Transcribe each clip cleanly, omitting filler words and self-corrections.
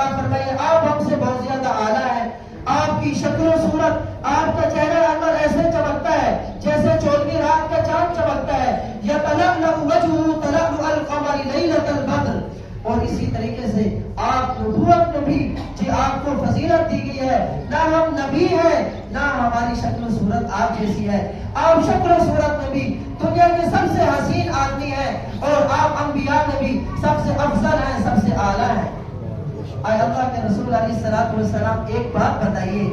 عطا فرمائیے. آپ ہم سے بہت زیادہ اعلیٰ ہیں. آپ کی شکل و صورت, آپ کا چہرہ انور ایسے چمکتا ہے جیسے چودھویں رات کا چاند چمکتا ہے. یتلألأ وجهه تلألؤ القمر ليلة البدر. اور اسی طریقے سے آپ نبوت میں بھی جی آپ کو فضیلت دی گئی ہے. نہ ہم نبی ہیں نہ ہماری شکل و صورت آپ جیسی ہے. آپ شکل و صورت میں بھی دنیا کے سب سے حسین آدمی ہیں, اور آپ انبیاء میں بھی سب سے افضل ہیں, سب سے اعلیٰ ہیں. اے اللہ کے رسول علیہ الصلوۃ والسلام, ایک بات بتائیے,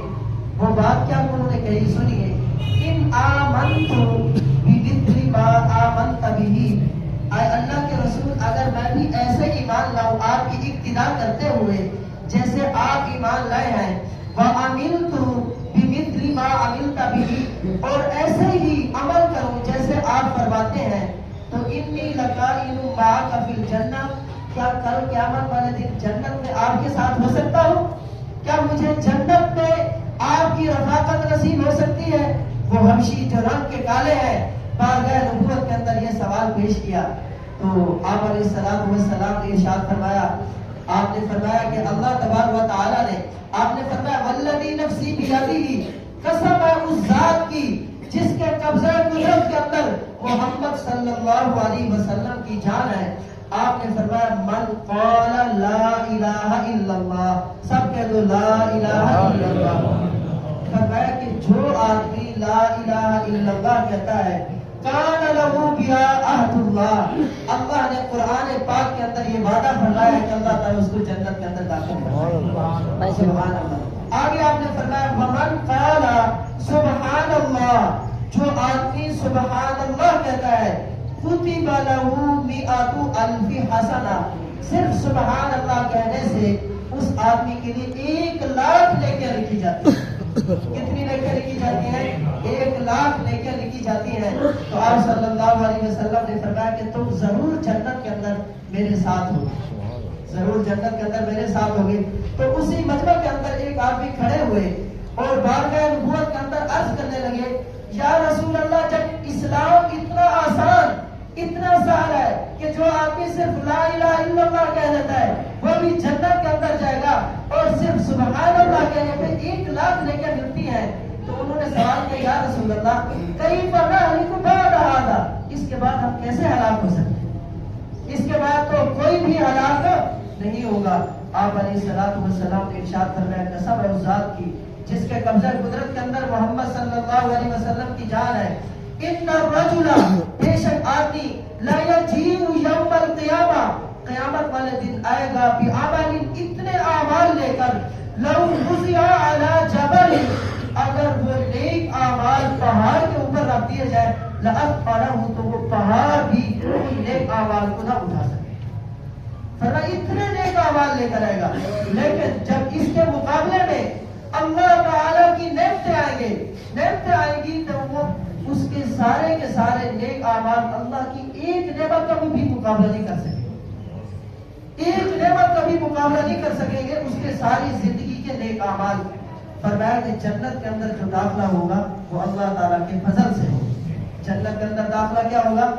وہ بات کیا انہوں نے کہی, سنیے. ان آمنت بمثل ما آمنت به. اے اللہ کے رسول, اگر میں بھی ایسے ایمان لاؤں آپ کی اقتدا کرتے ہوئے جیسے آپ ایمان لائے ہیں, وعملت بمثل ما عملت به, اور ایسے ہی عمل کروں جیسے آپ فرماتے ہیں, تو انی لقائم معک فی الجنہ. کیا کل قیامت والے دن جنت میں آپ کے ساتھ ہو سکتا ہوں؟ کیا مجھے جنت میں آپ کی رفاقت نصیب ہو سکتی ہے؟ وہ حبشی جو رنگ کے کالے ہیں, بارگاہ نبوت کے اندر یہ سوال پیش کیا. تو آپ علیہ السلام نے ارشاد فرمایا, آپ نے فرمایا کہ اللہ تبارک و تعالی نے, آپ نے فرمایا والذی نفسی بیدہ, قسم ہے اس ذات کی جس کے قبضہ قدرت کے اندر محمد صلی اللہ علیہ وسلم کی جان ہے. آپ نے فرمایا من قال لا الہ الا اللہ, سب کہہ دو لا الہ الا اللہ. فرمایا کہ جو آدمی لا الہ الا اللہ کہتا ہے, کان لہ بہا عہد اللہ, اللہ نے قرآن پاک کے اندر یہ وعدہ فرمایا ہے کہ اللہ تعالیٰ اس کو جنت کے اندر داخل کرے. سبحان اللہ. آگے آپ نے فرمایا ومن قال سبحان اللہ, جو آدمی سبحان اللہ کہتا ہے, کتب لہ مئۃ الف حسنہ, صرف سبحان اللہ کہنے سے اس آدمی کے لیے 1,00,000 نیکیاں لکھی جاتی ہیں. کتنی نیکیاں لکھی جاتی ہیں؟ 1,00,000 نیکیاں لکھی جاتی ہیں. تو آپ صلی اللہ علیہ وسلم نے فرمایا کہ تم ضرور جنت کے اندر میرے ساتھ ہو, ضرور جنت کے اندر میرے ساتھ ہوگے. تو اسی مجمع کے اندر ایک آدمی کھڑے ہوئے اور بارگاہ نبوت کے اندر عرض کرنے لگے, یا رسول اللہ, جب اسلام اتنا آسان اتنا سہل ہے کہ جو آدمی صرف لا الہ الا اللہ کہہ دیتا ہے وہ بھی جنت کے اندر جائے گا, اور صرف سبحان اللہ کہنے پہ 1,00,000 نیکیاں ملتی ہیں. تو انہوں نے سوال کیا, یا رسول اللہ کیف نہلک بعد ھذا, اس کے بعد ہم کیسے ہلاک ہو سکتے ہیں؟ اس کے بعد تو کوئی بھی ہلاک نہیں ہوگا. آپ علیہ الصلوۃ والسلام نے ارشاد فرمایا, قسم ہے اس ذات کی جس کے قبضہ قدرت کے اندر محمد صلی اللہ علیہ وسلم کی جان ہے, ان الرجل, بے شک آدمی, لا یجیء یوم القیامہ, قیامت والے دن آئے گا, بعمل, اتنے اعمال لے کر, لو وضع علی جبل, اگر وہ نیک اعمال پہاڑ کے اوپر رکھ دیے جائے, لأثقلہ, تو وہ پہاڑ بھی ان نیک اعمال کو نہ اٹھا سکے. فرمایا اتنے نیک اعمال لے کر آئے گا, لیکن جب اس کے مقابلے میں اللہ تعالیٰ کی نعمتیں آئیں گی تو وہ اس کے سارے نیک اعمال اللہ کی ایک نعمت کا بھی مقابلہ نہیں کر سکیں گے, ایک نعمت کا بھی مقابلہ نہیں کر سکیں گے اس کے ساری زندگی کے نیک اعمال. فرمایا کہ جنت کے اندر جو داخلہ ہوگا وہ اللہ تعالیٰ کے فضل سے ہوگا. جنت کے اندر داخلہ کیا ہوگا؟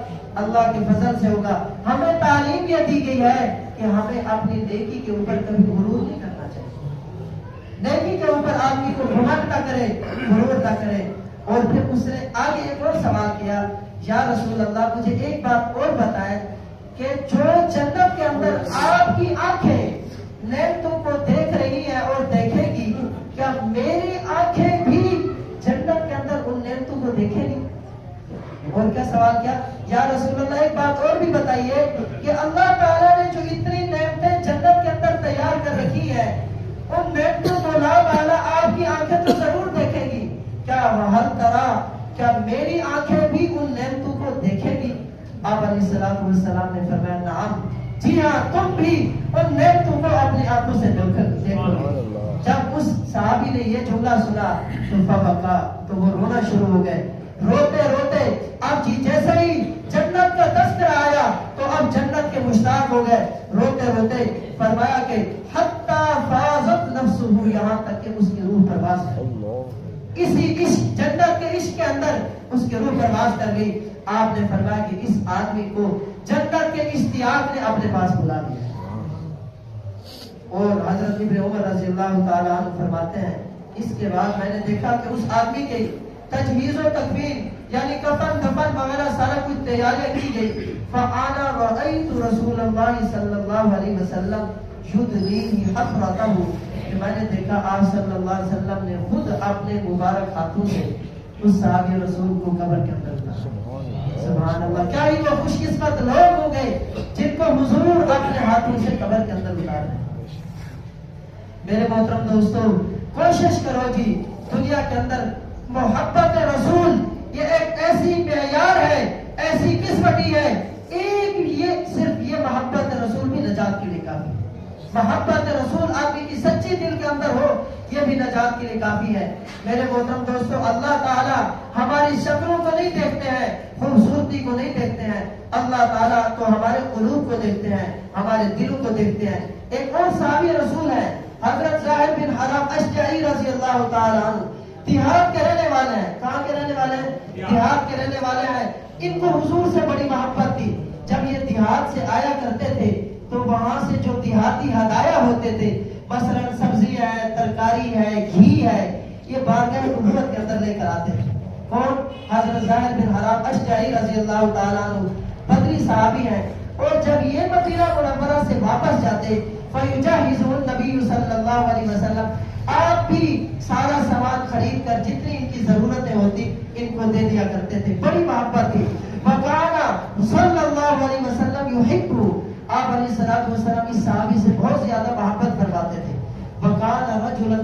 اللہ کے فضل سے ہوگا. ہمیں تعلیم یہ دی گئی ہے کہ ہمیں اپنی نیکی کے اوپر کبھی غرور نہیں کرنا چاہیے. نیکی کے اوپر آدمی کو گھمنڈ نہ کرے, غرور نہ کرے. اور پھر اس نے آگے ایک اور سوال کیا, یا رسول اللہ مجھے ایک بات اور بتائیں کہ جو جنت کے اندر آپ کی آنکھیں نعمتوں کو دیکھ رہی ہیں اور دیکھے گی, کیا میری آنکھیں بھی جنت کے اندر ان نعمتوں کو دیکھے گی؟ اور کیا سوال کیا, یا رسول اللہ ایک بات اور بھی بتائیے کہ اللہ تعالیٰ نے جو اتنی نعمتیں جنت کے اندر تیار کر رکھی ہیں, ان نعمتوں کو لا تعالیٰ آپ کی آنکھیں تو ضرور دیکھے گی, کیا وہل ترا, کیا میری آنکھیں بھی ان نعمتوں کو دیکھے گی؟ آپ علیہ الصلوۃ والسلام نے فرمایا نعم, جی ہاں, تم بھی ان نعمتوں کو اپنی آنکھوں سے دیکھو گے. جب اس صحابی نے یہ جملہ سنا تو فبکا, تو وہ رونا شروع ہو گئے. روتے روتے اب جی جیسے ہی جنت کا تذکرہ آیا تو اب جنت کے مشتاق ہو گئے. روتے روتے فرمایا کہ حتی فاضت نفسہ, یہاں تک کہ اس کی روح پرواز کر گئی. اسی عشق, جنت کے عشق کے اندر اس کی روح پرواز کر گئی. آپ نے فرمایا کہ اس آدمی کو جنت کے اشتیاق نے اپنے پاس بلا لیا. اور حضرت ابن عمر رضی اللہ تعالیٰ عنہ فرماتے ہیں اس کے بعد میں نے دیکھا کہ اس آدمی کے تجہیز و تکفین یعنی کفن دفن وغیرہ سارا کچھ تیاریاں کی گئی. فانا رأیت رسول اللہ صلی اللہ علیہ وسلم یدلیہ حفرتہ، میں نے دیکھا آپ صلی اللہ علیہ وسلم نے خود اپنے مبارک ہاتھوں سے اس صحابی رسول کو قبر کے اندر اتارا. سبحان اللہ، کیا ہی وہ خوش قسمت لوگ ہو گئے جن کو حضور اپنے ہاتھوں سے قبر کے اندر اتار رہے ہیں. میرے محترم دوستو، کوشش کرو جی دنیا کے اندر محبت رسول یہ ایک ایسی معیار ہے، ایسی قسمتی ہے، ایک یہ صرف یہ محبت رسول بھی نجات کے لیے کافی ہے. محبت رسول آدمی کی سچی دل کے اندر ہو یہ بھی نجات کے لیے کافی ہے. میرے محترم دوستو، اللہ تعالیٰ ہماری شکلوں کو نہیں دیکھتے ہیں، خوبصورتی کو نہیں دیکھتے ہیں، اللہ تعالیٰ تو ہمارے قلوب کو دیکھتے ہیں، ہمارے دلوں کو دیکھتے ہیں. ایک اور صحابی رسول ہے حضرت زاہد بن حرام اشجعی رضی اللہ تعالیٰ عنہ، دیہات کے رہنے والے ہیں. کہاں کے رہنے والے ہیں؟ دیہات کے رہنے والے ہیں. ان کو حضور سے بڑی محبت تھی. جب یہ دیہات سے آیا کرتے تھے تو وہاں سے جو دیہاتی ہدایہ ہوتے تھے، مثلا سبزی ہے، ترکاری ہے، گھی ہے، یہ بارگاہ نبوت کے اندر لے کر آتے تھے. کون؟ حضرت زاہد بن حرام اشجعی رضی اللہ تعالیٰ عنہ بدری صحابی ہیں. اور جب یہ مدینہ منورہ سے واپس جاتے فَيُجَهِّزُهُ النَّبِيُّ صلی اللہ علیہ وسلم، آپ بھی سارا سامان خرید کر جتنی ان کی ضرورتیں ہوتی ان کو دے دیا کرتے تھے. بڑی محبت تھی. وَكَانَ صلی اللہ علیہ وسلم يُحِبُّ، آپ علیہ الصلوۃ والسلام اس صحابی سے بہت زیادہ محبت فرماتے تھے. وَكَانَ رَجُلًا